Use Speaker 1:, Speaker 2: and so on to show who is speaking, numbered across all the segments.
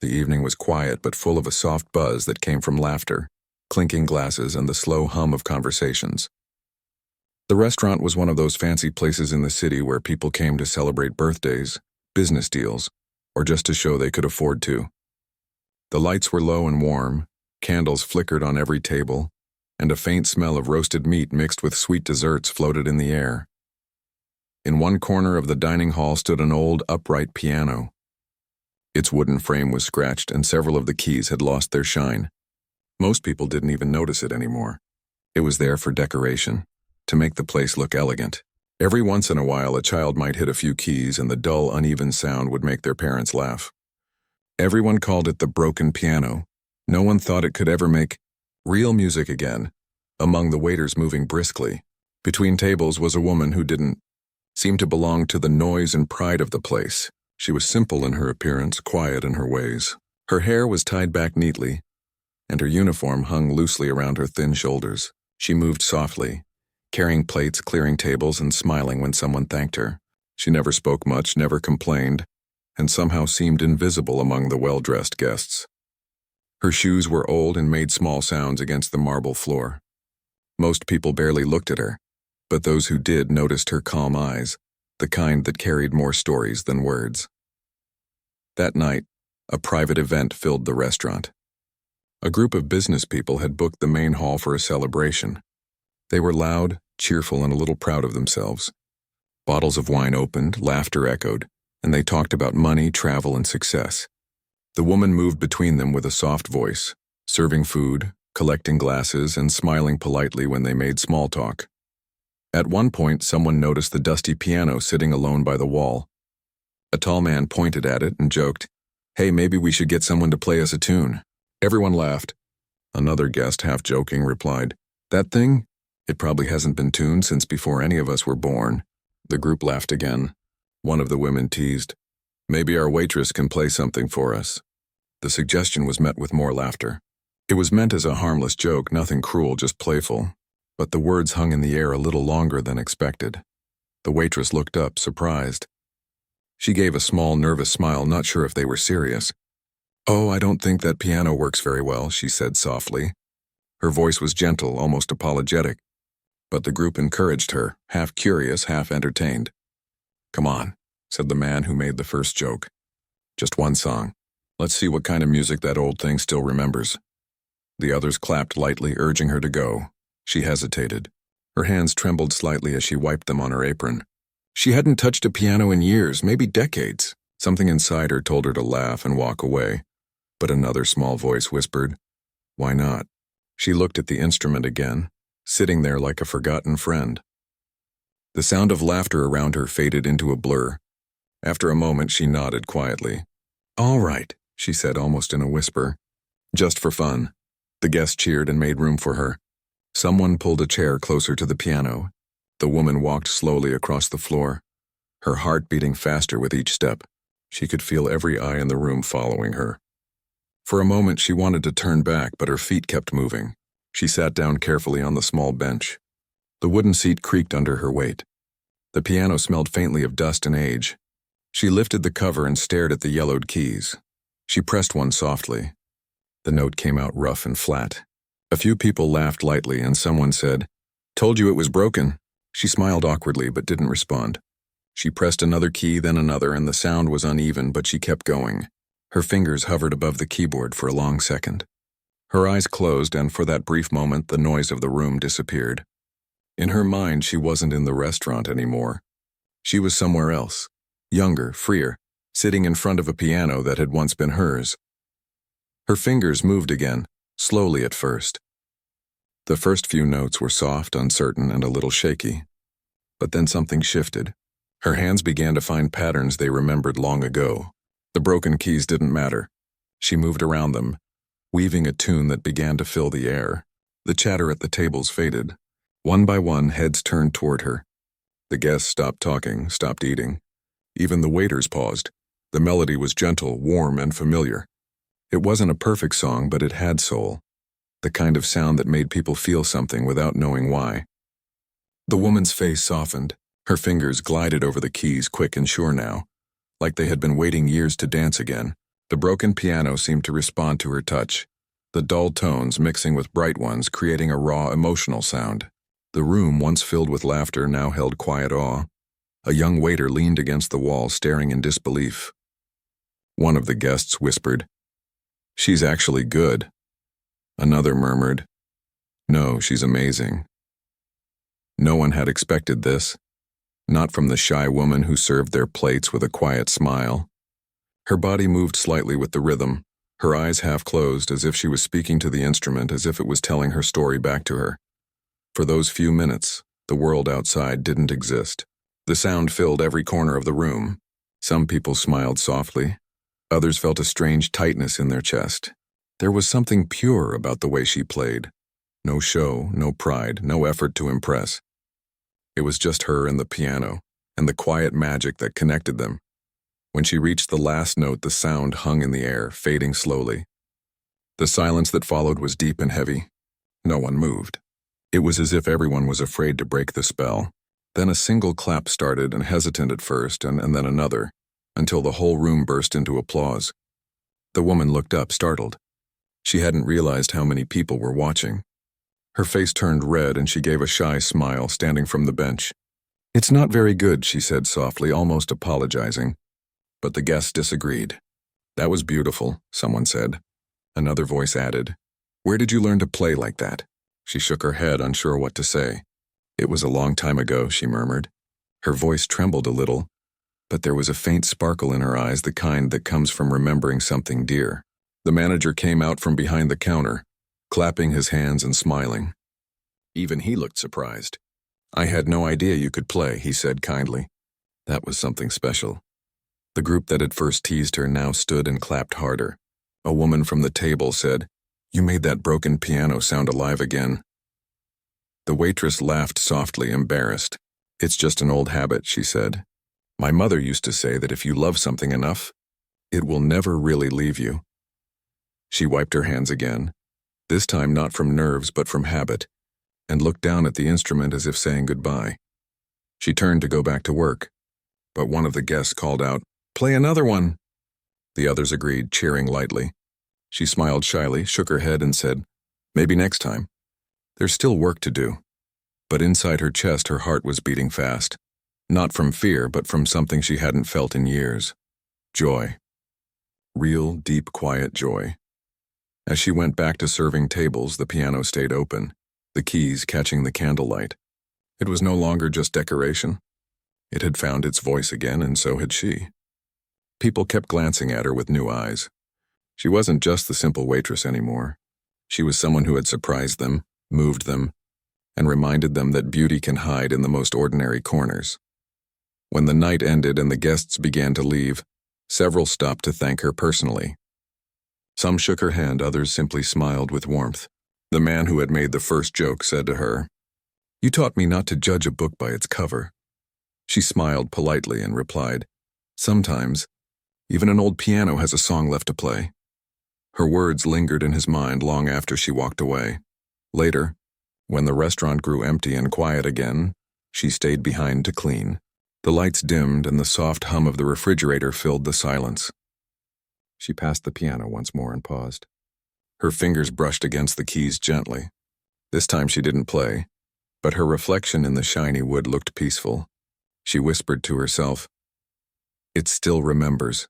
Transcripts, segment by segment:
Speaker 1: The evening was quiet but full of a soft buzz that came from laughter, clinking glasses, and the slow hum of conversations. The restaurant was one of those fancy places in the city where people came to celebrate birthdays, business deals, or just to show they could afford to. The lights were low and warm, candles flickered on every table, and a faint smell of roasted meat mixed with sweet desserts floated in the air. In one corner of the dining hall stood an old, upright piano. Its wooden frame was scratched and several of the keys had lost their shine. Most people didn't even notice it anymore. It was there for decoration, to make the place look elegant. Every once in a while, a child might hit a few keys and the dull, uneven sound would make their parents laugh. Everyone called it the broken piano. No one thought it could ever make real music again. Among the waiters moving briskly between tables was a woman who didn't seem to belong to the noise and pride of the place. She was simple in her appearance, quiet in her ways. Her hair was tied back neatly, and her uniform hung loosely around her thin shoulders. She moved softly, carrying plates, clearing tables, and smiling when someone thanked her. She never spoke much, never complained, and somehow seemed invisible among the well-dressed guests. Her shoes were old and made small sounds against the marble floor. Most people barely looked at her, but those who did noticed her calm eyes, the kind that carried more stories than words. That night, a private event filled the restaurant. A group of business people had booked the main hall for a celebration. They were loud, cheerful, and a little proud of themselves. Bottles of wine opened, laughter echoed, and they talked about money, travel, and success. The woman moved between them with a soft voice, serving food, collecting glasses, and smiling politely when they made small talk. At one point, someone noticed the dusty piano sitting alone by the wall. A tall man pointed at it and joked, "Hey, maybe we should get someone to play us a tune." Everyone laughed. Another guest, half joking, replied, "That thing? It probably hasn't been tuned since before any of us were born." The group laughed again. One of the women teased, "Maybe our waitress can play something for us." The suggestion was met with more laughter. It was meant as a harmless joke, nothing cruel, just playful. But the words hung in the air a little longer than expected. The waitress looked up, surprised. She gave a small, nervous smile, not sure if they were serious. "Oh, I don't think that piano works very well," she said softly. Her voice was gentle, almost apologetic. But the group encouraged her, half curious, half entertained. "Come on," said the man who made the first joke. "Just one song. Let's see what kind of music that old thing still remembers." The others clapped lightly, urging her to go. She hesitated. Her hands trembled slightly as she wiped them on her apron. She hadn't touched a piano in years, maybe decades. Something inside her told her to laugh and walk away. But another small voice whispered, "Why not?" She looked at the instrument again, sitting there like a forgotten friend. The sound of laughter around her faded into a blur. After a moment, she nodded quietly. "All right," she said almost in a whisper. "Just for fun." The guests cheered and made room for her. Someone pulled a chair closer to the piano. The woman walked slowly across the floor, her heart beating faster with each step. She could feel every eye in the room following her. For a moment, she wanted to turn back, but her feet kept moving. She sat down carefully on the small bench. The wooden seat creaked under her weight. The piano smelled faintly of dust and age. She lifted the cover and stared at the yellowed keys. She pressed one softly. The note came out rough and flat. A few people laughed lightly, and someone said, "Told you it was broken." She smiled awkwardly but didn't respond. She pressed another key, then another, and the sound was uneven, but she kept going. Her fingers hovered above the keyboard for a long second. Her eyes closed, and for that brief moment, the noise of the room disappeared. In her mind, she wasn't in the restaurant anymore. She was somewhere else, younger, freer, sitting in front of a piano that had once been hers. Her fingers moved again, slowly at first. The first few notes were soft, uncertain, and a little shaky. But then something shifted. Her hands began to find patterns they remembered long ago. The broken keys didn't matter. She moved around them, weaving a tune that began to fill the air. The chatter at the tables faded. One by one, heads turned toward her. The guests stopped talking, stopped eating. Even the waiters paused. The melody was gentle, warm, and familiar. It wasn't a perfect song, but it had soul. The kind of sound that made people feel something without knowing why. The woman's face softened. Her fingers glided over the keys, quick and sure now, like they had been waiting years to dance again. The broken piano seemed to respond to her touch, the dull tones mixing with bright ones, creating a raw, emotional sound. The room, once filled with laughter, now held quiet awe. A young waiter leaned against the wall, staring in disbelief. One of the guests whispered, "She's actually good." Another murmured, "No, she's amazing." No one had expected this, not from the shy woman who served their plates with a quiet smile. Her body moved slightly with the rhythm, her eyes half closed, as if she was speaking to the instrument, as if it was telling her story back to her. For those few minutes, the world outside didn't exist. The sound filled every corner of the room. Some people smiled softly. Others felt a strange tightness in their chest. There was something pure about the way she played. No show, no pride, no effort to impress. It was just her and the piano, and the quiet magic that connected them. When she reached the last note, the sound hung in the air, fading slowly. The silence that followed was deep and heavy. No one moved. It was as if everyone was afraid to break the spell. Then a single clap started, and hesitant at first, and then another, until the whole room burst into applause. The woman looked up, startled. She hadn't realized how many people were watching. Her face turned red, and she gave a shy smile, standing from the bench. "It's not very good," she said softly, almost apologizing. But the guests disagreed. "That was beautiful," someone said. Another voice added, "Where did you learn to play like that?" She shook her head, unsure what to say. "It was a long time ago," she murmured. Her voice trembled a little, but there was a faint sparkle in her eyes, the kind that comes from remembering something dear. The manager came out from behind the counter, clapping his hands and smiling. Even he looked surprised. "I had no idea you could play," he said kindly. That was something special. The group that had first teased her now stood and clapped harder. A woman from the table said, "You made that broken piano sound alive again." The waitress laughed softly, embarrassed. "It's just an old habit," she said. "My mother used to say that if you love something enough, it will never really leave you." She wiped her hands again, this time not from nerves but from habit, and looked down at the instrument as if saying goodbye. She turned to go back to work, but one of the guests called out, "Play another one." The others agreed, cheering lightly. She smiled shyly, shook her head, and said, "Maybe next time." There's still work to do. But inside her chest, her heart was beating fast. Not from fear, but from something she hadn't felt in years. Joy. Real, deep, quiet joy. As she went back to serving tables, the piano stayed open, the keys catching the candlelight. It was no longer just decoration. It had found its voice again, and so had she. People kept glancing at her with new eyes. She wasn't just the simple waitress anymore. She was someone who had surprised them, moved them, and reminded them that beauty can hide in the most ordinary corners. When the night ended and the guests began to leave, several stopped to thank her personally. Some shook her hand, others simply smiled with warmth. The man who had made the first joke said to her, "You taught me not to judge a book by its cover." She smiled politely and replied, "Sometimes, even an old piano has a song left to play." Her words lingered in his mind long after she walked away. Later, when the restaurant grew empty and quiet again, she stayed behind to clean. The lights dimmed and the soft hum of the refrigerator filled the silence. She passed the piano once more and paused. Her fingers brushed against the keys gently. This time she didn't play, but her reflection in the shiny wood looked peaceful. She whispered to herself, "It still remembers."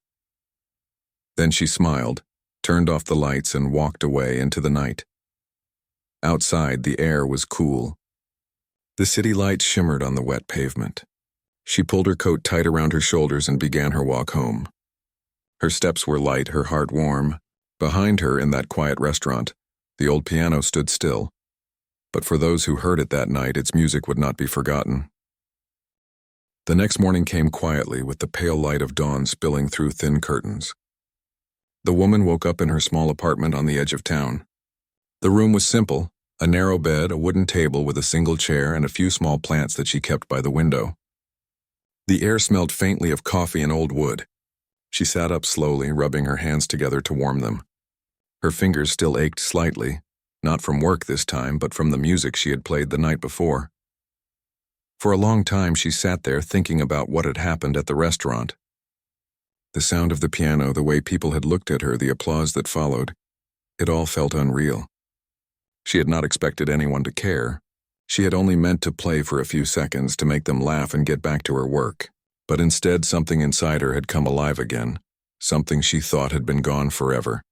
Speaker 1: Then she smiled, turned off the lights, and walked away into the night. Outside, the air was cool. The city lights shimmered on the wet pavement. She pulled her coat tight around her shoulders and began her walk home. Her steps were light, her heart warm. Behind her, in that quiet restaurant, the old piano stood still. But for those who heard it that night, its music would not be forgotten. The next morning came quietly, with the pale light of dawn spilling through thin curtains. The woman woke up in her small apartment on the edge of town. The room was simple, a narrow bed, a wooden table with a single chair, and a few small plants that she kept by the window. The air smelled faintly of coffee and old wood. She sat up slowly, rubbing her hands together to warm them. Her fingers still ached slightly, not from work this time, but from the music she had played the night before. For a long time she sat there thinking about what had happened at the restaurant. The sound of the piano, the way people had looked at her, the applause that followed, it all felt unreal. She had not expected anyone to care. She had only meant to play for a few seconds to make them laugh and get back to her work. But instead, something inside her had come alive again, something she thought had been gone forever.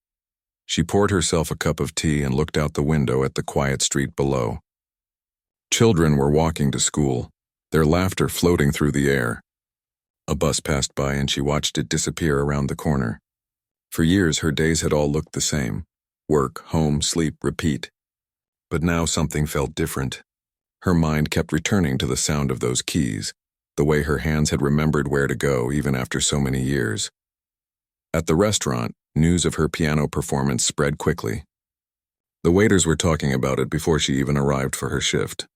Speaker 1: She poured herself a cup of tea and looked out the window at the quiet street below. Children were walking to school, their laughter floating through the air. A bus passed by and she watched it disappear around the corner. For years, her days had all looked the same: work, home, sleep, repeat. But now something felt different. Her mind kept returning to the sound of those keys, the way her hands had remembered where to go even after so many years. At the restaurant, news of her piano performance spread quickly. The waiters were talking about it before she even arrived for her shift.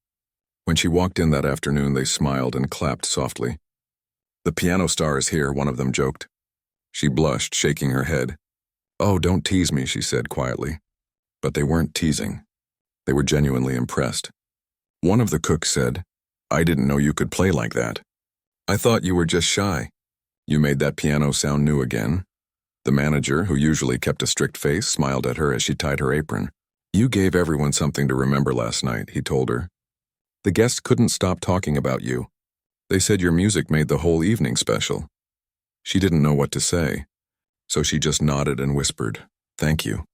Speaker 1: When she walked in that afternoon, they smiled and clapped softly. "The piano star is here," one of them joked. She blushed, shaking her head. "Oh, don't tease me," she said quietly. But they weren't teasing. They were genuinely impressed. One of the cooks said, "I didn't know you could play like that. I thought you were just shy. You made that piano sound new again." The manager, who usually kept a strict face, smiled at her as she tied her apron. "You gave everyone something to remember last night," he told her. "The guests couldn't stop talking about you. They said your music made the whole evening special." She didn't know what to say, so she just nodded and whispered, "Thank you."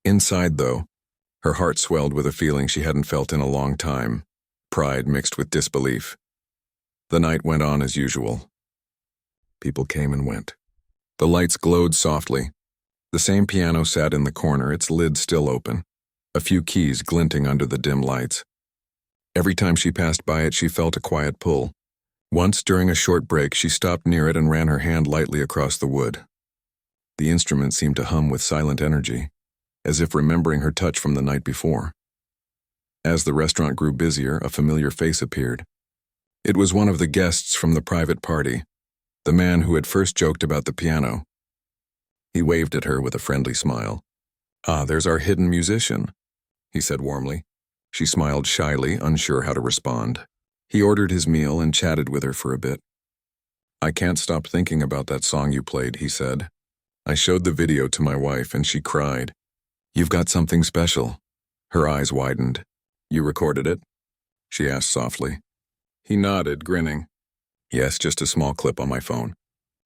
Speaker 1: Inside, though, her heart swelled with a feeling she hadn't felt in a long time, pride mixed with disbelief. The night went on as usual. People came and went. The lights glowed softly. The same piano sat in the corner, its lid still open, a few keys glinting under the dim lights. Every time she passed by it, she felt a quiet pull. Once, during a short break, she stopped near it and ran her hand lightly across the wood. The instrument seemed to hum with silent energy, as if remembering her touch from the night before. As the restaurant grew busier, a familiar face appeared. It was one of the guests from the private party, the man who had first joked about the piano. He waved at her with a friendly smile. "Ah, there's our hidden musician," he said warmly. She smiled shyly, unsure how to respond. He ordered his meal and chatted with her for a bit. "I can't stop thinking about that song you played," he said. "I showed the video to my wife and she cried. You've got something special." Her eyes widened. "You recorded it?" she asked softly. He nodded, grinning. "Yes, just a small clip on my phone.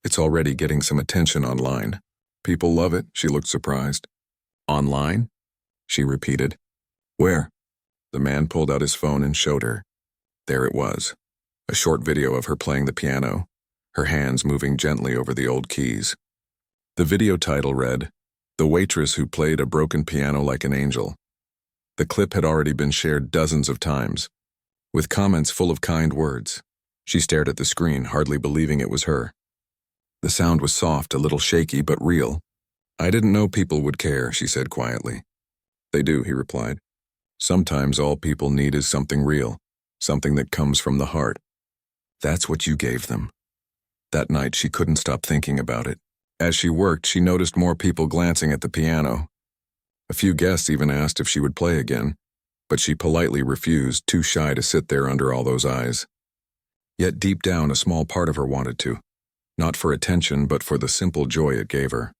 Speaker 1: It's already getting some attention online. People love it." She looked surprised. "Online?" she repeated. "Where?" The man pulled out his phone and showed her. There it was, a short video of her playing the piano, her hands moving gently over the old keys. The video title read, "The Waitress Who Played a Broken Piano Like an Angel." The clip had already been shared dozens of times, with comments full of kind words. She stared at the screen, hardly believing it was her. The sound was soft, a little shaky, but real. "I didn't know people would care," she said quietly. "They do," he replied. "Sometimes all people need is something real, something that comes from the heart. That's what you gave them." That night, she couldn't stop thinking about it. As she worked, she noticed more people glancing at the piano. A few guests even asked if she would play again, but she politely refused, too shy to sit there under all those eyes. Yet deep down, a small part of her wanted to, not for attention, but for the simple joy it gave her.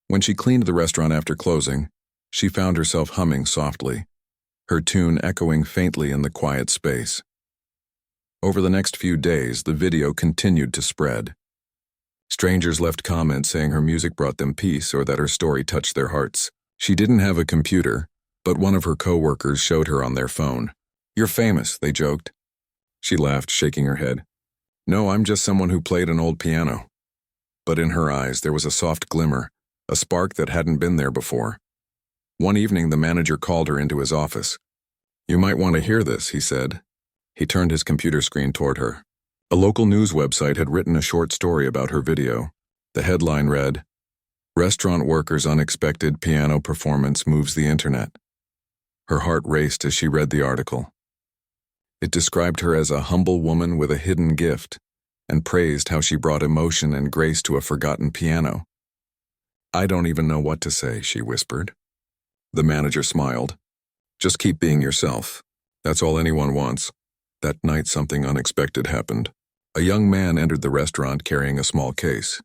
Speaker 1: When she cleaned the restaurant after closing, she found herself humming softly, her tune echoing faintly in the quiet space. Over the next few days, the video continued to spread. Strangers left comments saying her music brought them peace or that her story touched their hearts. She didn't have a computer, but one of her co-workers showed her on their phone. "You're famous," they joked. She laughed, shaking her head. "No, I'm just someone who played an old piano." But in her eyes, there was a soft glimmer, a spark that hadn't been there before. One evening, the manager called her into his office. "You might want to hear this," he said. He turned his computer screen toward her. A local news website had written a short story about her video. The headline read, "Restaurant Worker's Unexpected Piano Performance Moves the Internet." Her heart raced as she read the article. It described her as a humble woman with a hidden gift and praised how she brought emotion and grace to a forgotten piano. "I don't even know what to say," she whispered. The manager smiled. "Just keep being yourself. That's all anyone wants." That night, something unexpected happened. A young man entered the restaurant carrying a small case.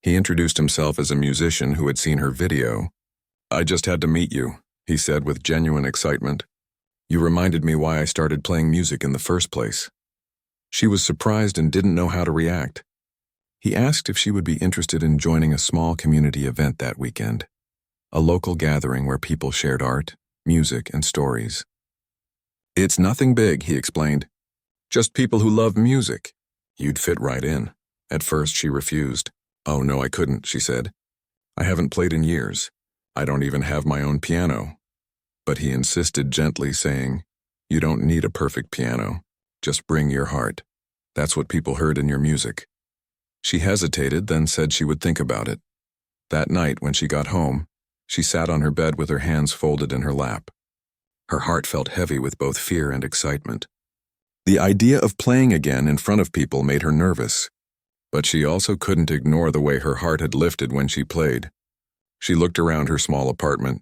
Speaker 1: He introduced himself as a musician who had seen her video. "I just had to meet you," he said with genuine excitement. "You reminded me why I started playing music in the first place." She was surprised and didn't know how to react. He asked if she would be interested in joining a small community event that weekend, a local gathering where people shared art, music, and stories. "It's nothing big," he explained. "Just people who love music. You'd fit right in." At first, she refused. "Oh, no, I couldn't," she said. "I haven't played in years. I don't even have my own piano." But he insisted gently, saying, "You don't need a perfect piano. Just bring your heart. That's what people heard in your music." She hesitated, then said she would think about it. That night, when she got home, she sat on her bed with her hands folded in her lap. Her heart felt heavy with both fear and excitement. The idea of playing again in front of people made her nervous, but she also couldn't ignore the way her heart had lifted when she played. She looked around her small apartment.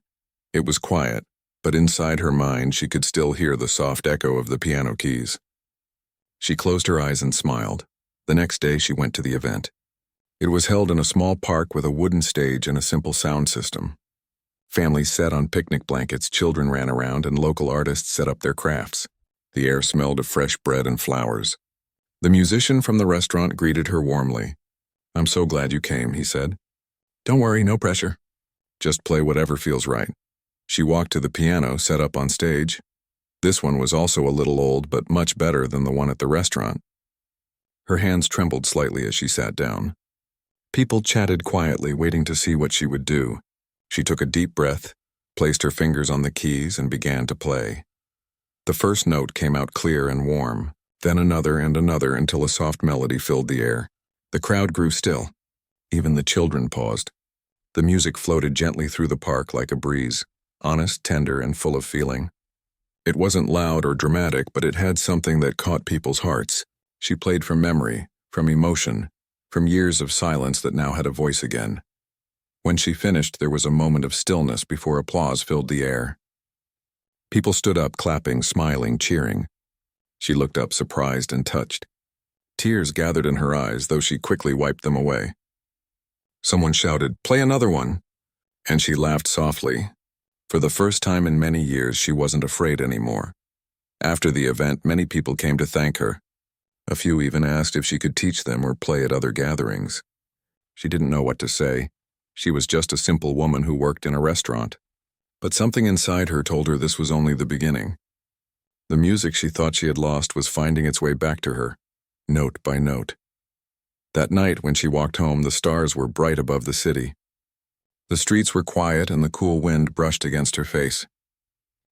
Speaker 1: It was quiet, but inside her mind she could still hear the soft echo of the piano keys. She closed her eyes and smiled. The next day she went to the event. It was held in a small park with a wooden stage and a simple sound system. Families sat on picnic blankets, children ran around, and local artists set up their crafts. The air smelled of fresh bread and flowers. The musician from the restaurant greeted her warmly. "I'm so glad you came," he said. "Don't worry, no pressure. Just play whatever feels right." She walked to the piano set up on stage. This one was also a little old, but much better than the one at the restaurant. Her hands trembled slightly as she sat down. People chatted quietly, waiting to see what she would do. She took a deep breath, placed her fingers on the keys, and began to play. The first note came out clear and warm, then another and another until a soft melody filled the air. The crowd grew still. Even the children paused. The music floated gently through the park like a breeze, honest, tender, and full of feeling. It wasn't loud or dramatic, but it had something that caught people's hearts. She played from memory, from emotion, from years of silence that now had a voice again. When she finished, there was a moment of stillness before applause filled the air. People stood up, clapping, smiling, cheering. She looked up, surprised and touched. Tears gathered in her eyes, though she quickly wiped them away. Someone shouted, "Play another one!" And she laughed softly. For the first time in many years, she wasn't afraid anymore. After the event, many people came to thank her. A few even asked if she could teach them or play at other gatherings. She didn't know what to say. She was just a simple woman who worked in a restaurant. But something inside her told her this was only the beginning. The music she thought she had lost was finding its way back to her, note by note. That night, when she walked home, the stars were bright above the city. The streets were quiet and the cool wind brushed against her face.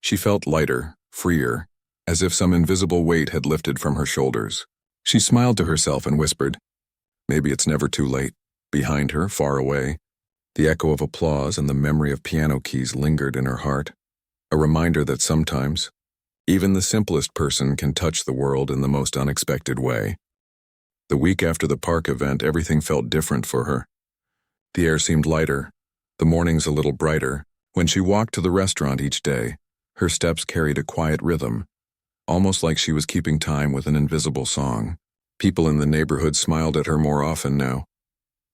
Speaker 1: She felt lighter, freer, as if some invisible weight had lifted from her shoulders. She smiled to herself and whispered, "Maybe it's never too late." Behind her, far away, the echo of applause and the memory of piano keys lingered in her heart, a reminder that sometimes, even the simplest person can touch the world in the most unexpected way. The week after the park event, everything felt different for her. The air seemed lighter, the mornings a little brighter. When she walked to the restaurant each day, her steps carried a quiet rhythm, almost like she was keeping time with an invisible song. People in the neighborhood smiled at her more often now.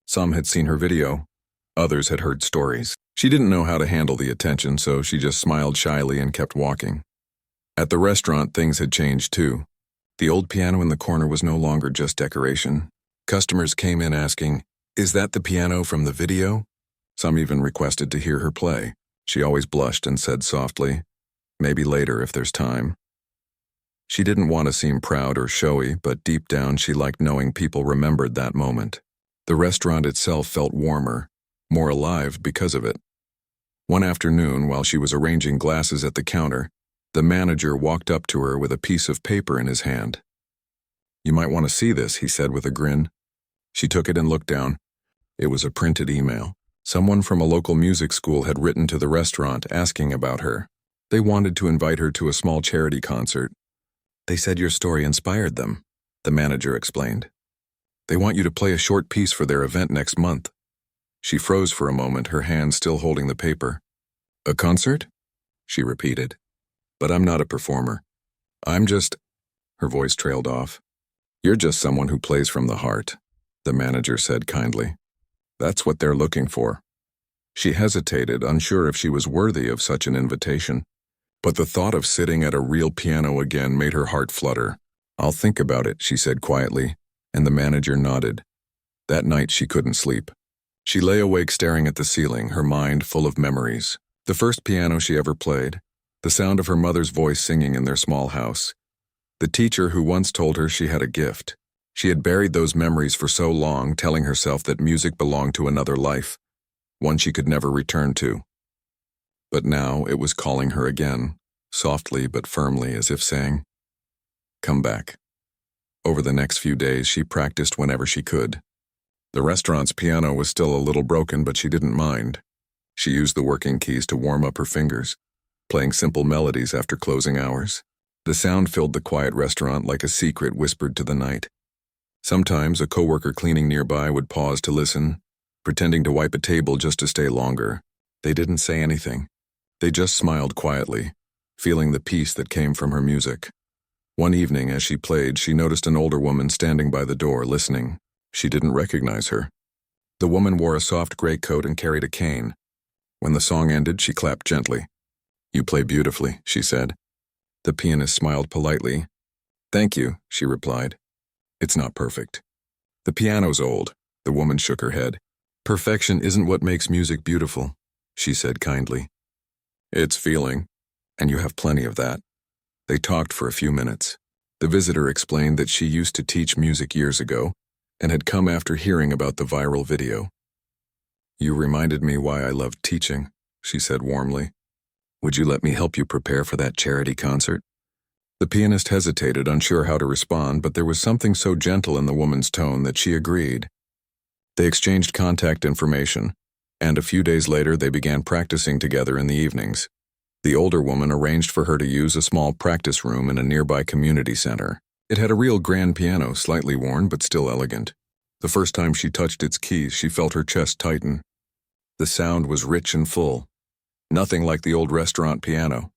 Speaker 1: Some had seen her video, others had heard stories. She didn't know how to handle the attention, so she just smiled shyly and kept walking. At the restaurant, things had changed too. The old piano in the corner was no longer just decoration. Customers came in asking, "Is that the piano from the video?" Some even requested to hear her play. She always blushed and said softly, "Maybe later if there's time." She didn't want to seem proud or showy, but deep down she liked knowing people remembered that moment. The restaurant itself felt warmer, more alive because of it. One afternoon, while she was arranging glasses at the counter, the manager walked up to her with a piece of paper in his hand. "You might want to see this," he said with a grin. She took it and looked down. It was a printed email. Someone from a local music school had written to the restaurant asking about her. They wanted to invite her to a small charity concert. "They said your story inspired them," the manager explained. "They want you to play a short piece for their event next month." She froze for a moment, her hand still holding the paper. "A concert?" she repeated. "But I'm not a performer. I'm just—" Her voice trailed off. "You're just someone who plays from the heart," the manager said kindly. That's what they're looking for. She hesitated, unsure if she was worthy of such an invitation. But the thought of sitting at a real piano again made her heart flutter. "I'll think about it," she said quietly, and the manager nodded. That night she couldn't sleep. She lay awake staring at the ceiling, her mind full of memories. The first piano she ever played, the sound of her mother's voice singing in their small house, the teacher who once told her she had a gift. She had buried those memories for so long, telling herself that music belonged to another life, one she could never return to. But now it was calling her again, softly but firmly, as if saying, "Come back." Over the next few days, she practiced whenever she could. The restaurant's piano was still a little broken, but she didn't mind. She used the working keys to warm up her fingers, playing simple melodies after closing hours. The sound filled the quiet restaurant like a secret whispered to the night. Sometimes a coworker cleaning nearby would pause to listen, pretending to wipe a table just to stay longer. They didn't say anything. They just smiled quietly, feeling the peace that came from her music. One evening, as she played, she noticed an older woman standing by the door, listening. She didn't recognize her. The woman wore a soft gray coat and carried a cane. When the song ended, she clapped gently. "You play beautifully," she said. The pianist smiled politely. "Thank you," she replied. "It's not perfect." "The piano's old," the woman shook her head. "Perfection isn't what makes music beautiful," she said kindly. "It's feeling, and you have plenty of that." They talked for a few minutes. The visitor explained that she used to teach music years ago and had come after hearing about the viral video. "You reminded me why I loved teaching," she said warmly. "Would you let me help you prepare for that charity concert?" The pianist hesitated, unsure how to respond, but there was something so gentle in the woman's tone that she agreed. They exchanged contact information, and a few days later they began practicing together in the evenings. The older woman arranged for her to use a small practice room in a nearby community center. It had a real grand piano, slightly worn but still elegant. The first time she touched its keys, she felt her chest tighten. The sound was rich and full, nothing like the old restaurant piano.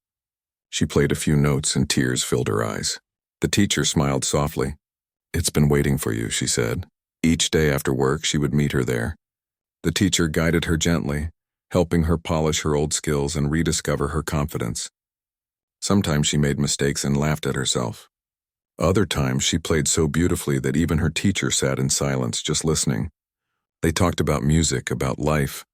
Speaker 1: She played a few notes and tears filled her eyes. The teacher smiled softly. "It's been waiting for you," she said. Each day after work, she would meet her there. The teacher guided her gently, helping her polish her old skills and rediscover her confidence. Sometimes she made mistakes and laughed at herself. Other times she played so beautifully that even her teacher sat in silence, just listening. They talked about music, about life,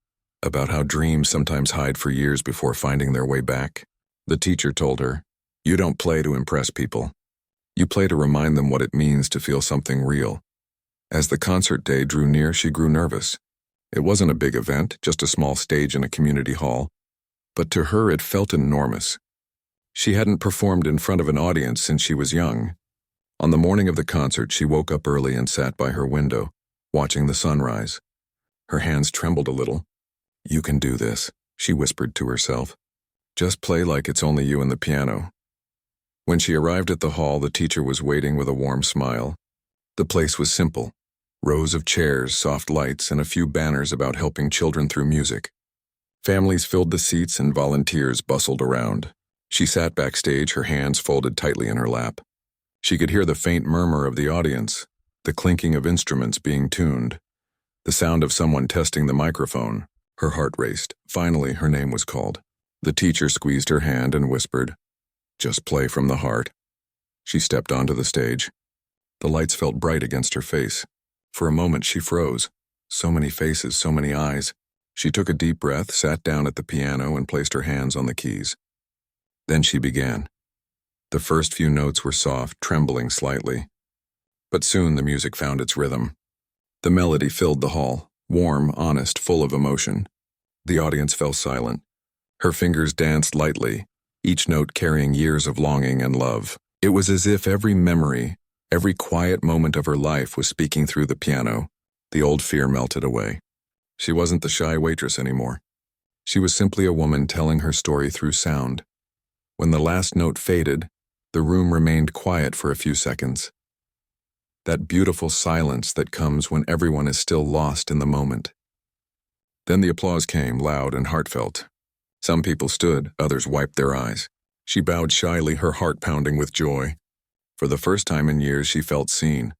Speaker 1: about how dreams sometimes hide for years before finding their way back. The teacher told her, "You don't play to impress people. You play to remind them what it means to feel something real." As the concert day drew near, she grew nervous. It wasn't a big event, just a small stage in a community hall, but to her it felt enormous. She hadn't performed in front of an audience since she was young. On the morning of the concert, she woke up early and sat by her window, watching the sunrise. Her hands trembled a little. "You can do this," she whispered to herself. "Just play like it's only you and the piano." When she arrived at the hall, the teacher was waiting with a warm smile. The place was simple. Rows of chairs, soft lights, and a few banners about helping children through music. Families filled the seats and volunteers bustled around. She sat backstage, her hands folded tightly in her lap. She could hear the faint murmur of the audience, the clinking of instruments being tuned, the sound of someone testing the microphone. Her heart raced. Finally, her name was called. The teacher squeezed her hand and whispered, "Just play from the heart." She stepped onto the stage. The lights felt bright against her face. For a moment she froze. So many faces, so many eyes. She took a deep breath, sat down at the piano, and placed her hands on the keys. Then she began. The first few notes were soft, trembling slightly. But soon the music found its rhythm. The melody filled the hall, warm, honest, full of emotion. The audience fell silent. Her fingers danced lightly, each note carrying years of longing and love. It was as if every memory, every quiet moment of her life was speaking through the piano. The old fear melted away. She wasn't the shy waitress anymore. She was simply a woman telling her story through sound. When the last note faded, the room remained quiet for a few seconds. That beautiful silence that comes when everyone is still lost in the moment. Then the applause came, loud and heartfelt. Some people stood, others wiped their eyes. She bowed shyly, her heart pounding with joy. For the first time in years, she felt seen.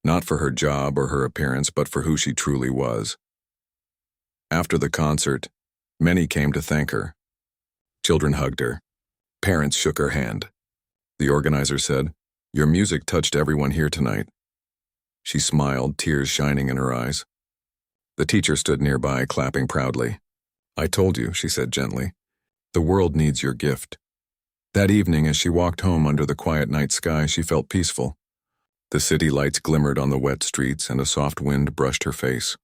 Speaker 1: Not for her job or her appearance, but for who she truly was. After the concert, many came to thank her. Children hugged her. Parents shook her hand. The organizer said, "Your music touched everyone here tonight." She smiled, tears shining in her eyes. The teacher stood nearby, clapping proudly. "I told you," she said gently. "The world needs your gift." That evening, as she walked home under the quiet night sky, she felt peaceful. The city lights glimmered on the wet streets, and a soft wind brushed her face.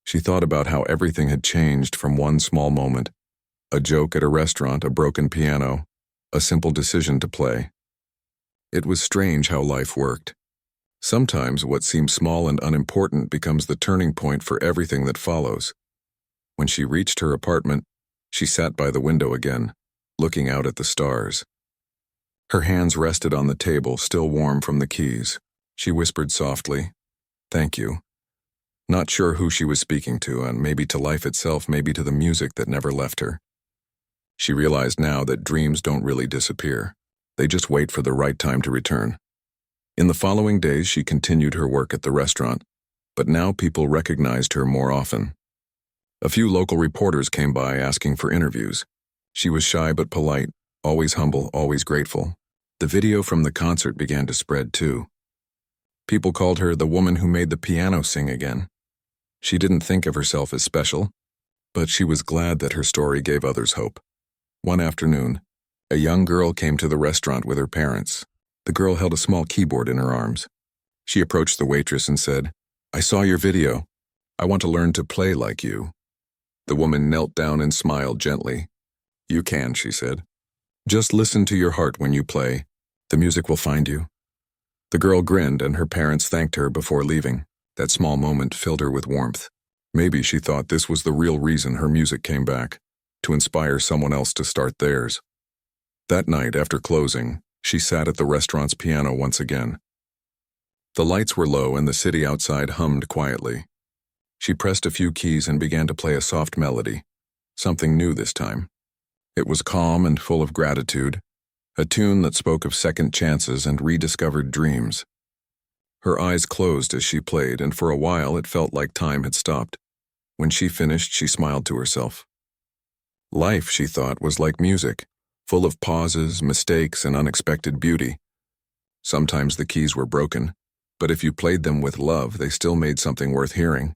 Speaker 1: She thought about how everything had changed from one small moment. A joke at a restaurant, a broken piano, a simple decision to play. It was strange how life worked. Sometimes what seems small and unimportant becomes the turning point for everything that follows. When she reached her apartment, she sat by the window again, looking out at the stars. Her hands rested on the table, still warm from the keys. She whispered softly, "Thank you." Not sure who she was speaking to, and maybe to life itself, maybe to the music that never left her. She realized now that dreams don't really disappear. They just wait for the right time to return. In the following days, she continued her work at the restaurant, but now people recognized her more often. A few local reporters came by asking for interviews. She was shy but polite, always humble, always grateful. The video from the concert began to spread too. People called her the woman who made the piano sing again. She didn't think of herself as special, but she was glad that her story gave others hope. One afternoon, a young girl came to the restaurant with her parents. The girl held a small keyboard in her arms. She approached the waitress and said, "I saw your video. I want to learn to play like you." The woman knelt down and smiled gently. "You can," she said. "Just listen to your heart when you play. The music will find you." The girl grinned, and her parents thanked her before leaving. That small moment filled her with warmth. Maybe she thought this was the real reason her music came back, to inspire someone else to start theirs. That night, after closing, she sat at the restaurant's piano once again. The lights were low and the city outside hummed quietly. She pressed a few keys and began to play a soft melody, something new this time. It was calm and full of gratitude, a tune that spoke of second chances and rediscovered dreams. Her eyes closed as she played, and for a while it felt like time had stopped. When she finished, she smiled to herself. Life, she thought, was like music, full of pauses, mistakes, and unexpected beauty. Sometimes the keys were broken, but if you played them with love, they still made something worth hearing.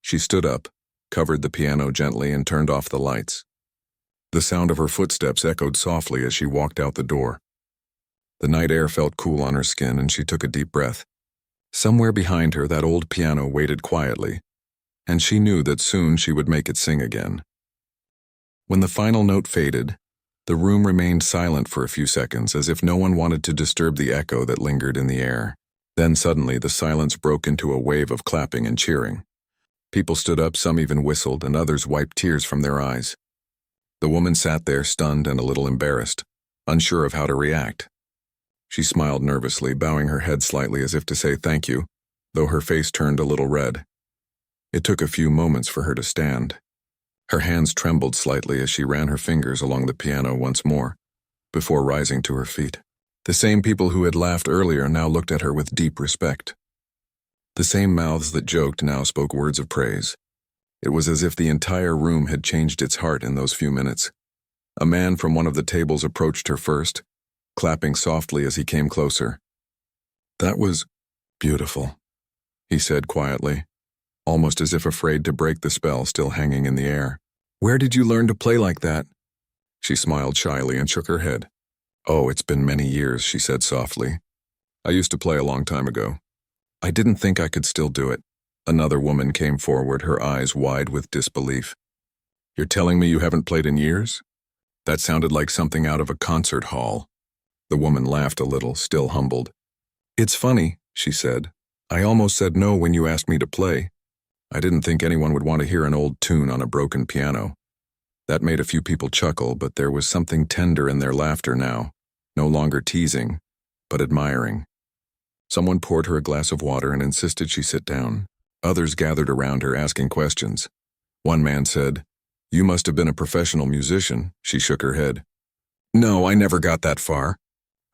Speaker 1: She stood up, covered the piano gently, and turned off the lights. The sound of her footsteps echoed softly as she walked out the door. The night air felt cool on her skin, and she took a deep breath. Somewhere behind her, that old piano waited quietly, and she knew that soon she would make it sing again. When the final note faded, the room remained silent for a few seconds, as if no one wanted to disturb the echo that lingered in the air. Then suddenly the silence broke into a wave of clapping and cheering. People stood up, some even whistled, and others wiped tears from their eyes. The woman sat there, stunned and a little embarrassed, unsure of how to react. She smiled nervously, bowing her head slightly as if to say thank you, though her face turned a little red. It took a few moments for her to stand. Her hands trembled slightly as she ran her fingers along the piano once more, before rising to her feet. The same people who had laughed earlier now looked at her with deep respect. The same mouths that joked now spoke words of praise. It was as if the entire room had changed its heart in those few minutes. A man from one of the tables approached her first, clapping softly as he came closer. "That was beautiful," he said quietly, almost as if afraid to break the spell still hanging in the air. "Where did you learn to play like that?" She smiled shyly and shook her head. "Oh, it's been many years," she said softly. "I used to play a long time ago. I didn't think I could still do it." Another woman came forward, her eyes wide with disbelief. "You're telling me you haven't played in years?" That sounded like something out of a concert hall. The woman laughed a little, still humbled. "It's funny," she said. "I almost said no when you asked me to play. I didn't think anyone would want to hear an old tune on a broken piano." That made a few people chuckle, but there was something tender in their laughter now, no longer teasing, but admiring. Someone poured her a glass of water and insisted she sit down. Others gathered around her, asking questions. One man said, "You must have been a professional musician." She shook her head. "No, I never got that far.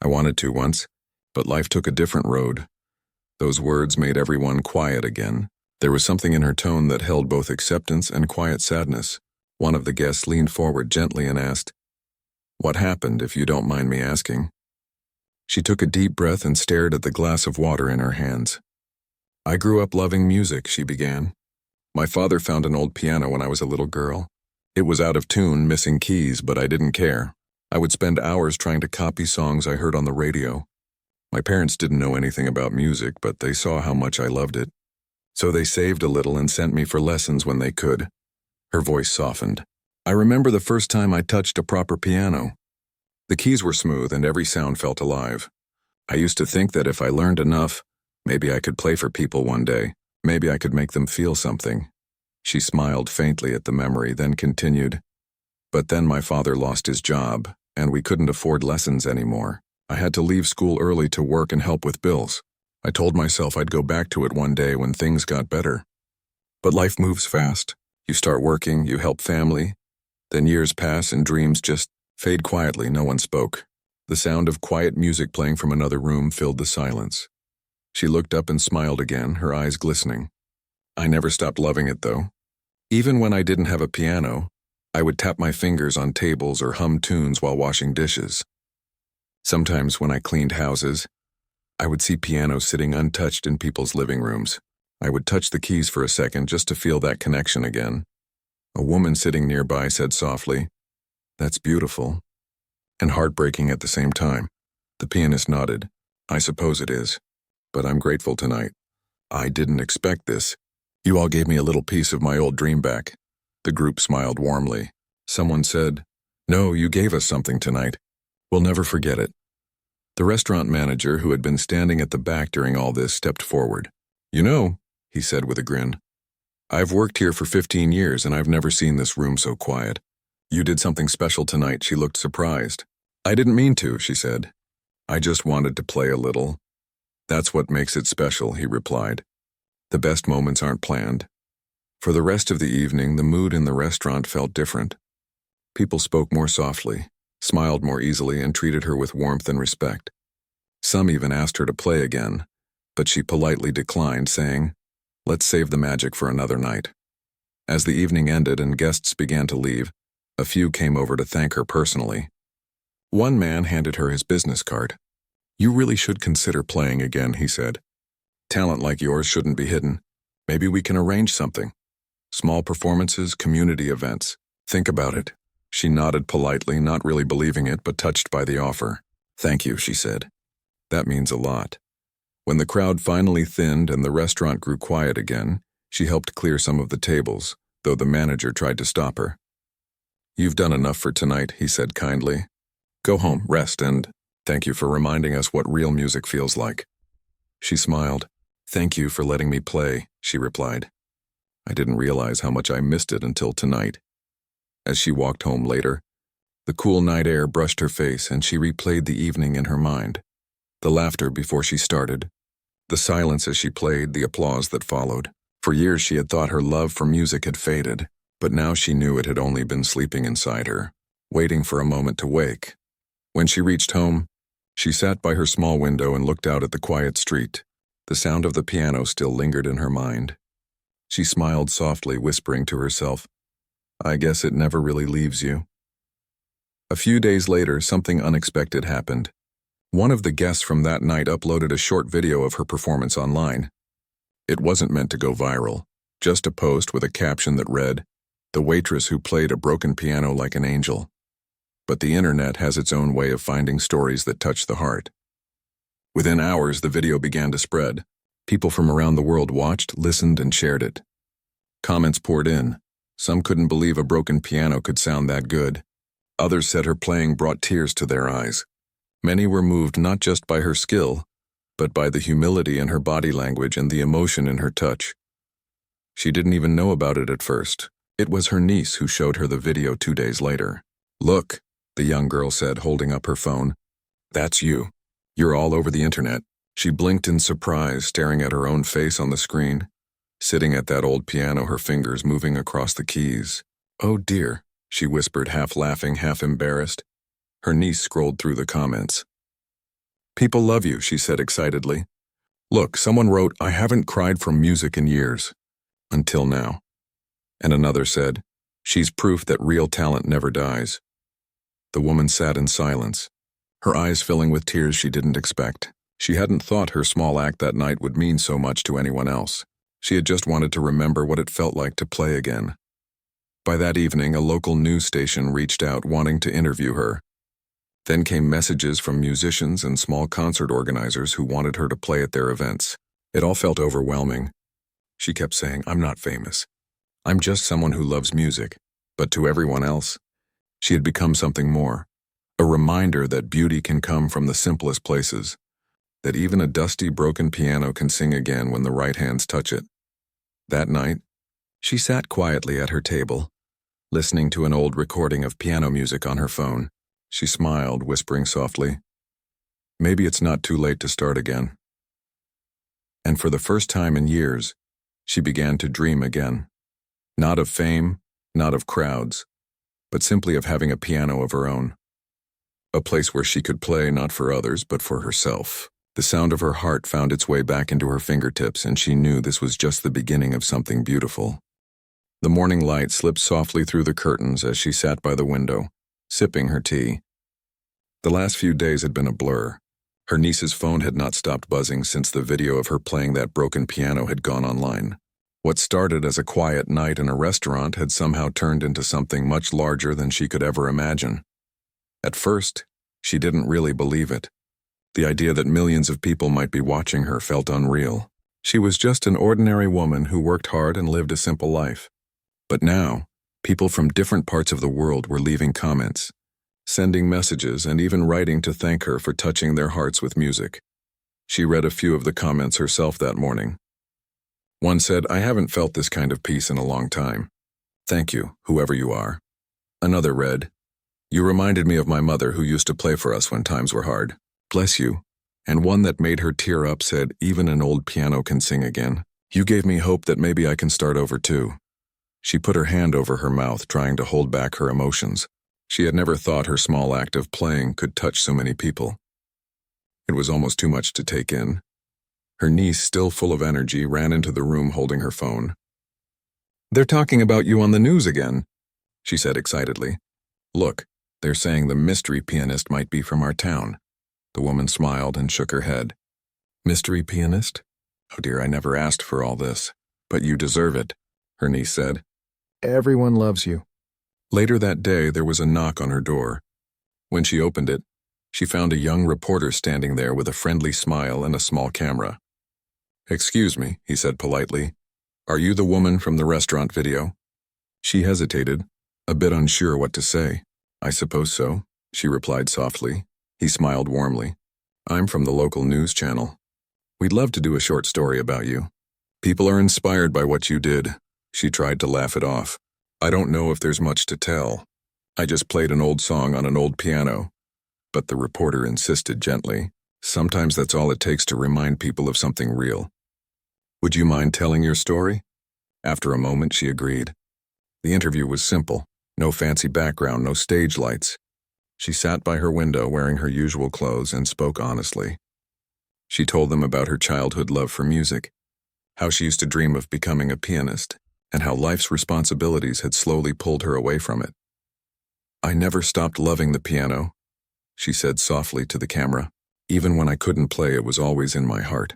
Speaker 1: I wanted to once, but life took a different road." Those words made everyone quiet again. There was something in her tone that held both acceptance and quiet sadness. One of the guests leaned forward gently and asked, "What happened, if you don't mind me asking?" She took a deep breath and stared at the glass of water in her hands. "I grew up loving music," she began. "My father found an old piano when I was a little girl. It was out of tune, missing keys, but I didn't care. I would spend hours trying to copy songs I heard on the radio. My parents didn't know anything about music, but they saw how much I loved it. So they saved a little and sent me for lessons when they could." Her voice softened. "I remember the first time I touched a proper piano. The keys were smooth and every sound felt alive. I used to think that if I learned enough, maybe I could play for people one day. Maybe I could make them feel something." She smiled faintly at the memory, then continued, "But then my father lost his job, and we couldn't afford lessons anymore. I had to leave school early to work and help with bills. I told myself I'd go back to it one day when things got better. But life moves fast. You start working, you help family. Then years pass and dreams just fade quietly. No one spoke. The sound of quiet music playing from another room filled the silence. She looked up and smiled again, her eyes glistening. I never stopped loving it, though. Even when I didn't have a piano, I would tap my fingers on tables or hum tunes while washing dishes. Sometimes when I cleaned houses, I would see pianos sitting untouched in people's living rooms. I would touch the keys for a second just to feel that connection again." A woman sitting nearby said softly, "That's beautiful." And heartbreaking at the same time. The pianist nodded. "I suppose it is. But I'm grateful tonight. I didn't expect this. You all gave me a little piece of my old dream back." The group smiled warmly. Someone said, "No, you gave us something tonight. We'll never forget it." The restaurant manager, who had been standing at the back during all this, stepped forward. "You know," he said with a grin, "I've worked here for 15 years and I've never seen this room so quiet. You did something special tonight." She looked surprised. "I didn't mean to," she said. "I just wanted to play a little." "That's what makes it special," he replied. "The best moments aren't planned." For the rest of the evening, the mood in the restaurant felt different. People spoke more softly, smiled more easily, and treated her with warmth and respect. Some even asked her to play again, but she politely declined, saying, "Let's save the magic for another night." As the evening ended and guests began to leave, a few came over to thank her personally. One man handed her his business card. "You really should consider playing again," he said. "Talent like yours shouldn't be hidden. Maybe we can arrange something. Small performances, community events. Think about it." She nodded politely, not really believing it, but touched by the offer. "Thank you," she said. "That means a lot." When the crowd finally thinned and the restaurant grew quiet again, she helped clear some of the tables, though the manager tried to stop her. "You've done enough for tonight," he said kindly. "Go home, rest, and thank you for reminding us what real music feels like." She smiled. "Thank you for letting me play," she replied. "I didn't realize how much I missed it until tonight." As she walked home later, the cool night air brushed her face and she replayed the evening in her mind. The laughter before she started, the silence as she played, the applause that followed. For years she had thought her love for music had faded, but now she knew it had only been sleeping inside her, waiting for a moment to wake. When she reached home, she sat by her small window and looked out at the quiet street. The sound of the piano still lingered in her mind. She smiled softly, whispering to herself, "I guess it never really leaves you." A few days later, something unexpected happened. One of the guests from that night uploaded a short video of her performance online. It wasn't meant to go viral, just a post with a caption that read, "The waitress who played a broken piano like an angel." But the internet has its own way of finding stories that touch the heart. Within hours, the video began to spread. People from around the world watched, listened, and shared it. Comments poured in. Some couldn't believe a broken piano could sound that good. Others said her playing brought tears to their eyes. Many were moved not just by her skill, but by the humility in her body language and the emotion in her touch. She didn't even know about it at first. It was her niece who showed her the video 2 days later. "Look," the young girl said, holding up her phone. "That's you. You're all over the internet." She blinked in surprise, staring at her own face on the screen. Sitting at that old piano, her fingers moving across the keys. "Oh dear," she whispered, half laughing, half embarrassed. Her niece scrolled through the comments. "People love you," she said excitedly. "Look, someone wrote, 'I haven't cried from music in years.' Until now. And another said, "She's proof that real talent never dies." The woman sat in silence, her eyes filling with tears she didn't expect. She hadn't thought her small act that night would mean so much to anyone else. She had just wanted to remember what it felt like to play again. By that evening, a local news station reached out wanting to interview her. Then came messages from musicians and small concert organizers who wanted her to play at their events. It all felt overwhelming. She kept saying, "I'm not famous. I'm just someone who loves music." But to everyone else, she had become something more. A reminder that beauty can come from the simplest places. That even a dusty, broken piano can sing again when the right hands touch it. That night, she sat quietly at her table, listening to an old recording of piano music on her phone. She smiled, whispering softly, "Maybe it's not too late to start again." And for the first time in years, she began to dream again. Not of fame, not of crowds, but simply of having a piano of her own. A place where she could play not for others, but for herself. The sound of her heart found its way back into her fingertips, and she knew this was just the beginning of something beautiful. The morning light slipped softly through the curtains as she sat by the window, sipping her tea. The last few days had been a blur. Her niece's phone had not stopped buzzing since the video of her playing that broken piano had gone online. What started as a quiet night in a restaurant had somehow turned into something much larger than she could ever imagine. At first, she didn't really believe it. The idea that millions of people might be watching her felt unreal. She was just an ordinary woman who worked hard and lived a simple life. But now, people from different parts of the world were leaving comments, sending messages, and even writing to thank her for touching their hearts with music. She read a few of the comments herself that morning. One said, "I haven't felt this kind of peace in a long time. Thank you, whoever you are." Another read, "You reminded me of my mother who used to play for us when times were hard. Bless you." And one that made her tear up said, "Even an old piano can sing again. You gave me hope that maybe I can start over too." She put her hand over her mouth, trying to hold back her emotions. She had never thought her small act of playing could touch so many people. It was almost too much to take in. Her niece, still full of energy, ran into the room holding her phone. "They're talking about you on the news again," she said excitedly. "Look, they're saying the mystery pianist might be from our town." The woman smiled and shook her head. "Mystery pianist? Oh dear, I never asked for all this. But you deserve it," her niece said. "Everyone loves you." Later that day, there was a knock on her door. When she opened it, she found a young reporter standing there with a friendly smile and a small camera. "Excuse me," he said politely. "Are you the woman from the restaurant video?" She hesitated, a bit unsure what to say. "I suppose so," she replied softly. He smiled warmly. "I'm from the local news channel. We'd love to do a short story about you. People are inspired by what you did." She tried to laugh it off. "I don't know if there's much to tell. I just played an old song on an old piano." But the reporter insisted gently. "Sometimes that's all it takes to remind people of something real. Would you mind telling your story?" After a moment, she agreed. The interview was simple. No fancy background, no stage lights. She sat by her window wearing her usual clothes and spoke honestly. She told them about her childhood love for music, how she used to dream of becoming a pianist, and how life's responsibilities had slowly pulled her away from it. "I never stopped loving the piano," she said softly to the camera. "Even when I couldn't play, it was always in my heart.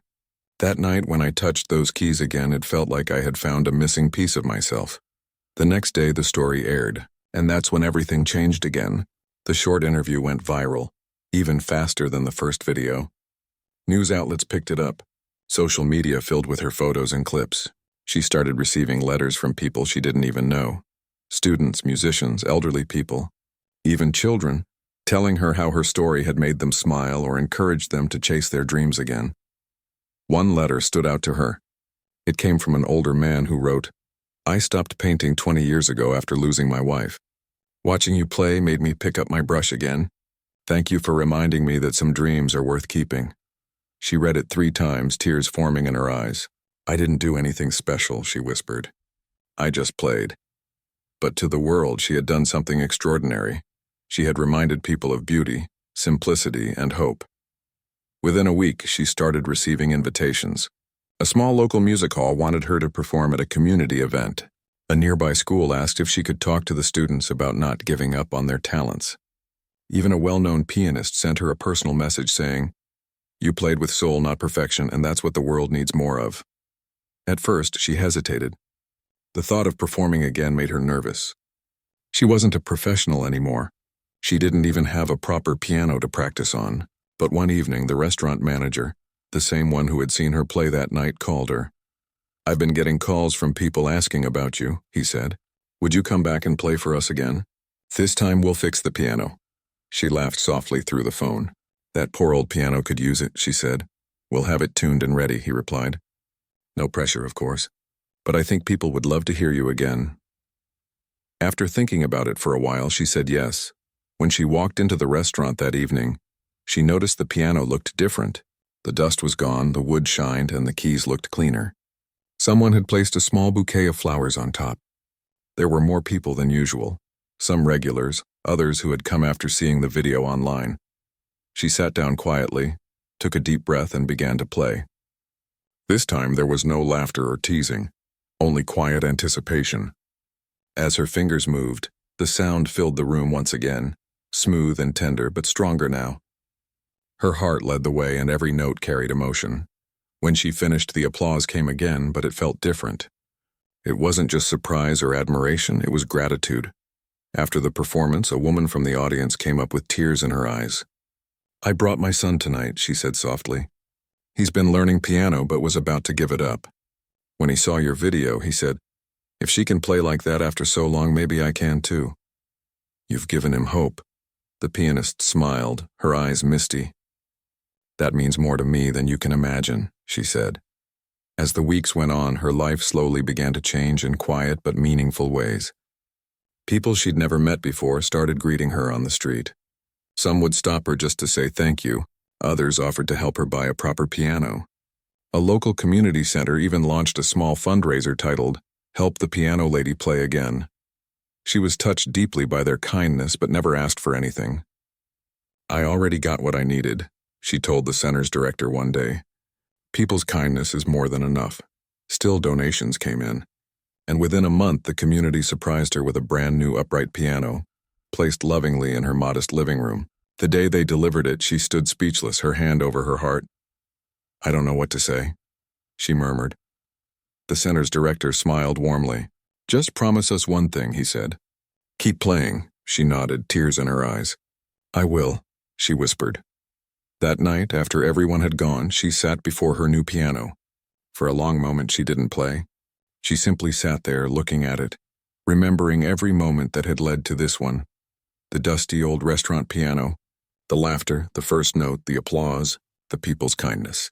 Speaker 1: That night when I touched those keys again, it felt like I had found a missing piece of myself." The next day, the story aired, and that's when everything changed again. The short interview went viral, even faster than the first video. News outlets picked it up, social media filled with her photos and clips. She started receiving letters from people she didn't even know. Students, musicians, elderly people, even children, telling her how her story had made them smile or encouraged them to chase their dreams again. One letter stood out to her. It came from an older man who wrote, "I stopped painting 20 years ago after losing my wife. Watching you play made me pick up my brush again. Thank you for reminding me that some dreams are worth keeping." She read it 3 times, tears forming in her eyes. "I didn't do anything special," she whispered. "I just played." But to the world, she had done something extraordinary. She had reminded people of beauty, simplicity, and hope. Within a week, she started receiving invitations. A small local music hall wanted her to perform at a community event. A nearby school asked if she could talk to the students about not giving up on their talents. Even a well-known pianist sent her a personal message saying, "You played with soul, not perfection, and that's what the world needs more of." At first, she hesitated. The thought of performing again made her nervous. She wasn't a professional anymore. She didn't even have a proper piano to practice on. But one evening, the restaurant manager, the same one who had seen her play that night, called her. "I've been getting calls from people asking about you," he said. "Would you come back and play for us again? This time we'll fix the piano." She laughed softly through the phone. "That poor old piano could use it," she said. "We'll have it tuned and ready," he replied. "No pressure, of course. But I think people would love to hear you again." After thinking about it for a while, she said yes. When she walked into the restaurant that evening, she noticed the piano looked different. The dust was gone, the wood shined, and the keys looked cleaner. Someone had placed a small bouquet of flowers on top. There were more people than usual, some regulars, others who had come after seeing the video online. She sat down quietly, took a deep breath, and began to play. This time there was no laughter or teasing, only quiet anticipation. As her fingers moved, the sound filled the room once again, smooth and tender but stronger now. Her heart led the way and every note carried emotion. When she finished, the applause came again, but it felt different. It wasn't just surprise or admiration, it was gratitude. After the performance, a woman from the audience came up with tears in her eyes. "I brought my son tonight," she said softly. "He's been learning piano but was about to give it up. When he saw your video, he said, 'If she can play like that after so long, maybe I can too.' You've given him hope." The pianist smiled, her eyes misty. "That means more to me than you can imagine," she said. As the weeks went on, her life slowly began to change in quiet but meaningful ways. People she'd never met before started greeting her on the street. Some would stop her just to say thank you. Others offered to help her buy a proper piano. A local community center even launched a small fundraiser titled, "Help the Piano Lady Play Again." She was touched deeply by their kindness but never asked for anything. "I already got what I needed," she told the center's director one day. "People's kindness is more than enough." Still, donations came in. And within a month, the community surprised her with a brand new upright piano, placed lovingly in her modest living room. The day they delivered it, she stood speechless, her hand over her heart. "I don't know what to say," she murmured. The center's director smiled warmly. "Just promise us one thing," he said. "Keep playing," she nodded, tears in her eyes. "I will," she whispered. That night, after everyone had gone, she sat before her new piano. For a long moment she didn't play. She simply sat there, looking at it, remembering every moment that had led to this one. The dusty old restaurant piano, the laughter, the first note, the applause, the people's kindness.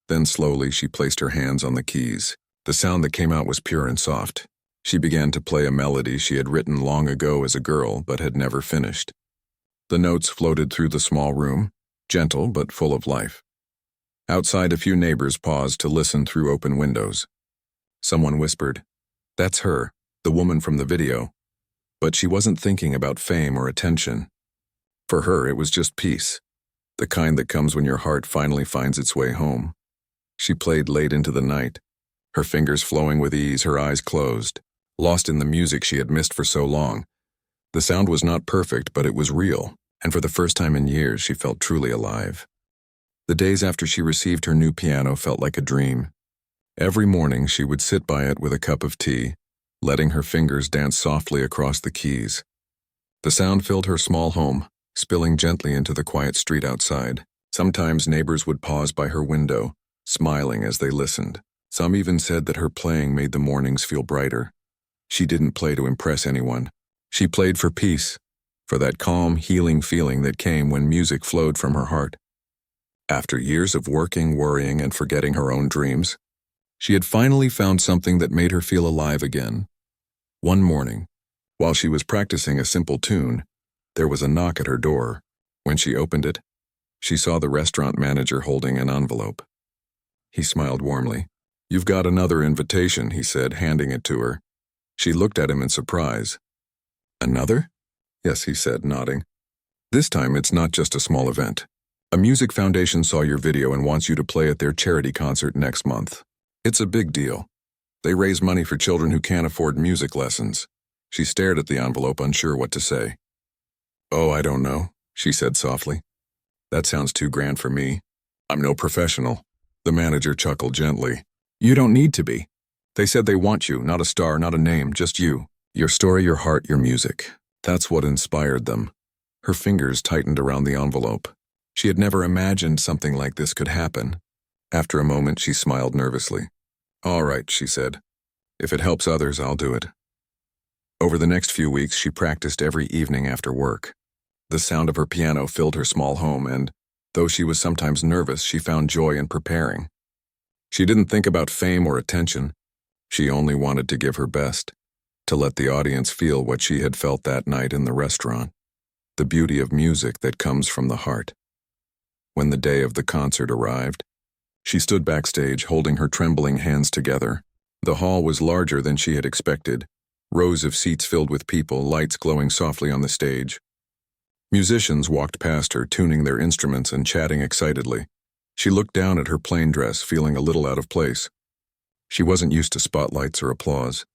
Speaker 1: Then slowly she placed her hands on the keys. The sound that came out was pure and soft. She began to play a melody she had written long ago as a girl but had never finished. The notes floated through the small room, gentle but full of life. Outside, a few neighbors paused to listen through open windows. Someone whispered, "That's her, the woman from the video." But she wasn't thinking about fame or attention. For her, it was just peace, the kind that comes when your heart finally finds its way home. She played late into the night, her fingers flowing with ease, her eyes closed, lost in the music she had missed for so long. The sound was not perfect, but it was real, and for the first time in years, she felt truly alive. The days after she received her new piano felt like a dream. Every morning, she would sit by it with a cup of tea, letting her fingers dance softly across the keys. The sound filled her small home, spilling gently into the quiet street outside. Sometimes neighbors would pause by her window, smiling as they listened. Some even said that her playing made the mornings feel brighter. She didn't play to impress anyone. She played for peace, for that calm, healing feeling that came when music flowed from her heart. After years of working, worrying, and forgetting her own dreams, she had finally found something that made her feel alive again. One morning, while she was practicing a simple tune, there was a knock at her door. When she opened it, she saw the restaurant manager holding an envelope. He smiled warmly. "You've got another invitation," he said, handing it to her. She looked at him in surprise. "Another?" "Yes," he said, nodding. "This time it's not just a small event. A music foundation saw your video and wants you to play at their charity concert next month." It's a big deal. They raise money for children who can't afford music lessons. She stared at the envelope, unsure what to say. Oh, I don't know, she said softly. That sounds too grand for me. I'm no professional. The manager chuckled gently. You don't need to be. They said they want you, not a star, not a name, just you. Your story, your heart, your music. That's what inspired them. Her fingers tightened around the envelope. She had never imagined something like this could happen. After a moment, she smiled nervously. All right, she said. If it helps others, I'll do it. Over the next few weeks, she practiced every evening after work. The sound of her piano filled her small home, and though she was sometimes nervous, she found joy in preparing. She didn't think about fame or attention. She only wanted to give her best, to let the audience feel what she had felt that night in the restaurant, the beauty of music that comes from the heart. When the day of the concert arrived, she stood backstage holding her trembling hands together. The hall was larger than she had expected, rows of seats filled with people, lights glowing softly on the stage. Musicians walked past her, tuning their instruments and chatting excitedly. She looked down at her plain dress, feeling a little out of place. She wasn't used to spotlights or applause.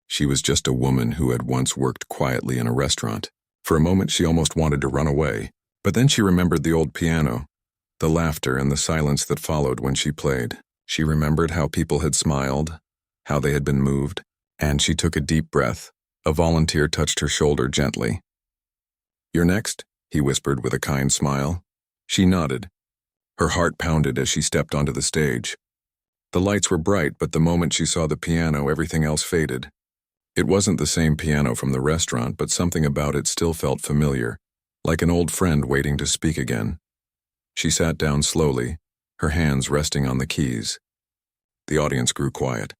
Speaker 1: She was just a woman who had once worked quietly in a restaurant. For a moment, she almost wanted to run away, but then she remembered the old piano, the laughter and the silence that followed when she played. She remembered how people had smiled, how they had been moved, and she took a deep breath. A volunteer touched her shoulder gently. You're next, he whispered with a kind smile. She nodded. Her heart pounded as she stepped onto the stage. The lights were bright, but the moment she saw the piano, everything else faded. It wasn't the same piano from the restaurant, but something about it still felt familiar, like an old friend waiting to speak again. She sat down slowly, her hands resting on the keys. The audience grew quiet.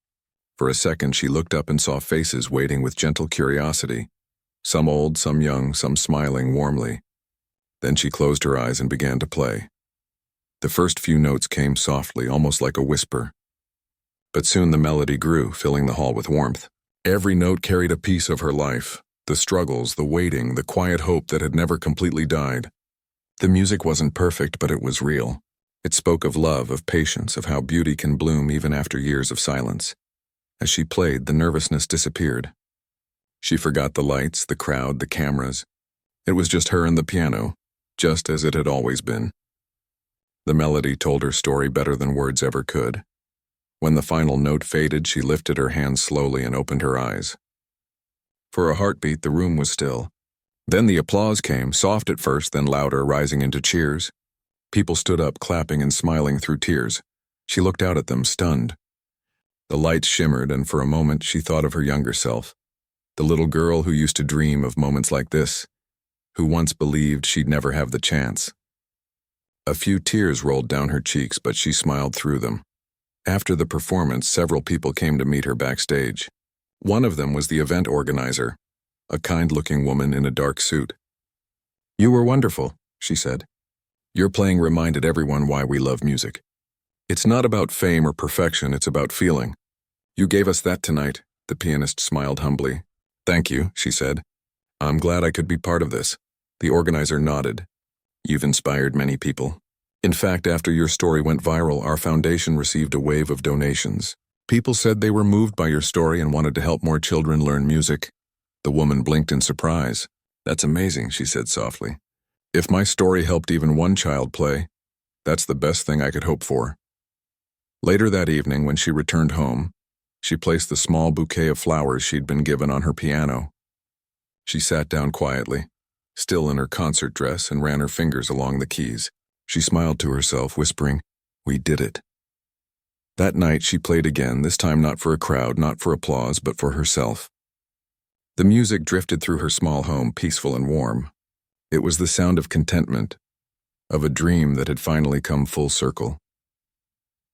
Speaker 1: For a second, she looked up and saw faces waiting with gentle curiosity. Some old, some young, some smiling warmly. Then she closed her eyes and began to play. The first few notes came softly, almost like a whisper. But soon the melody grew, filling the hall with warmth. Every note carried a piece of her life, the struggles, the waiting, the quiet hope that had never completely died. The music wasn't perfect, but it was real. It spoke of love, of patience, of how beauty can bloom even after years of silence. As she played, the nervousness disappeared. She forgot the lights, the crowd, the cameras. It was just her and the piano, just as it had always been. The melody told her story better than words ever could. When the final note faded, she lifted her hands slowly and opened her eyes. For a heartbeat, the room was still. Then the applause came, soft at first, then louder, rising into cheers. People stood up, clapping and smiling through tears. She looked out at them, stunned. The lights shimmered, and for a moment she thought of her younger self, the little girl who used to dream of moments like this, who once believed she'd never have the chance. A few tears rolled down her cheeks, but she smiled through them. After the performance, several people came to meet her backstage. One of them was the event organizer, a kind-looking woman in a dark suit. You were wonderful, she said. Your playing reminded everyone why we love music. It's not about fame or perfection, it's about feeling. You gave us that tonight, the pianist smiled humbly. Thank you, she said. I'm glad I could be part of this. The organizer nodded. You've inspired many people. In fact, after your story went viral, our foundation received a wave of donations. People said they were moved by your story and wanted to help more children learn music. The woman blinked in surprise. That's amazing, she said softly. If my story helped even one child play, that's the best thing I could hope for. Later that evening, when she returned home, she placed the small bouquet of flowers she'd been given on her piano. She sat down quietly, still in her concert dress, and ran her fingers along the keys. She smiled to herself, whispering, "We did it." That night she played again, this time not for a crowd, not for applause, but for herself. The music drifted through her small home, peaceful and warm. It was the sound of contentment, of a dream that had finally come full circle.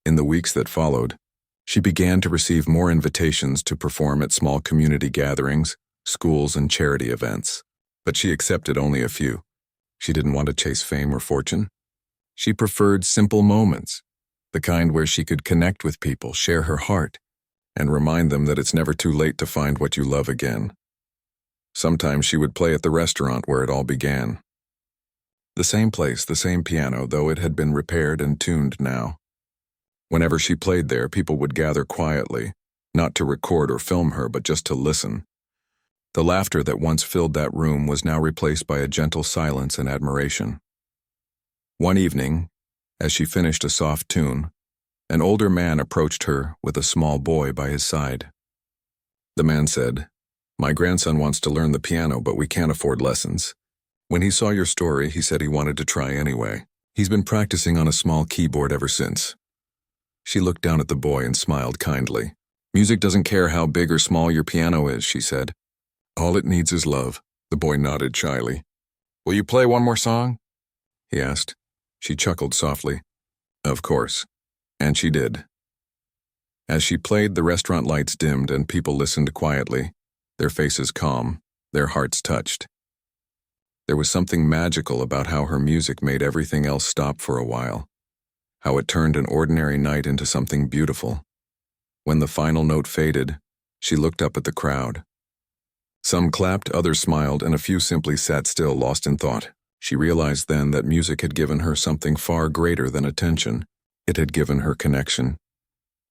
Speaker 1: In the weeks that followed, she began to receive more invitations to perform at small community gatherings, schools, and charity events. But she accepted only a few. She didn't want to chase fame or fortune. She preferred simple moments, the kind where she could connect with people, share her heart, and remind them that it's never too late to find what you love again. Sometimes she would play at the restaurant where it all began. The same place, the same piano, though it had been repaired and tuned now. Whenever she played there, people would gather quietly, not to record or film her, but just to listen. The laughter that once filled that room was now replaced by a gentle silence and admiration. One evening, as she finished a soft tune, an older man approached her with a small boy by his side. The man said, "My grandson wants to learn the piano, but we can't afford lessons. When he saw your story, he said he wanted to try anyway. He's been practicing on a small keyboard ever since." She looked down at the boy and smiled kindly. "Music doesn't care how big or small your piano is," she said. "All it needs is love." The boy nodded shyly. "Will you play one more song?" he asked. She chuckled softly. "Of course." And she did. As she played, the restaurant lights dimmed and people listened quietly, their faces calm, their hearts touched. There was something magical about how her music made everything else stop for a while, how it turned an ordinary night into something beautiful. When the final note faded, she looked up at the crowd. Some clapped, others smiled, and a few simply sat still, lost in thought. She realized then that music had given her something far greater than attention. It had given her connection,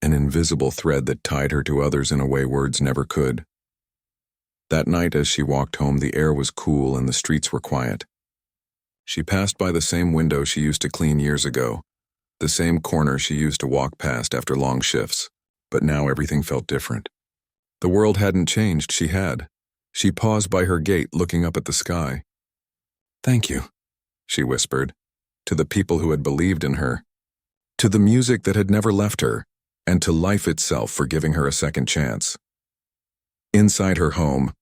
Speaker 1: an invisible thread that tied her to others in a way words never could. That night, as she walked home, the air was cool and the streets were quiet. She passed by the same window she used to clean years ago, the same corner she used to walk past after long shifts, but now everything felt different. The world hadn't changed, she had. She paused by her gate, looking up at the sky. "Thank you," she whispered, to the people who had believed in her, to the music that had never left her, and to life itself for giving her a second chance. Inside her home,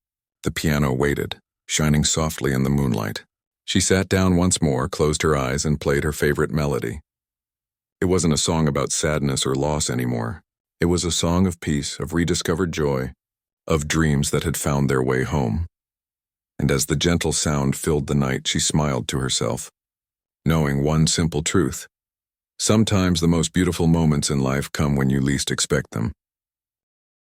Speaker 1: the piano waited, shining softly in the moonlight. She sat down once more, closed her eyes, and played her favorite melody. It wasn't a song about sadness or loss anymore. It was a song of peace, of rediscovered joy, of dreams that had found their way home. And as the gentle sound filled the night, she smiled to herself, knowing one simple truth. Sometimes the most beautiful moments in life come when you least expect them.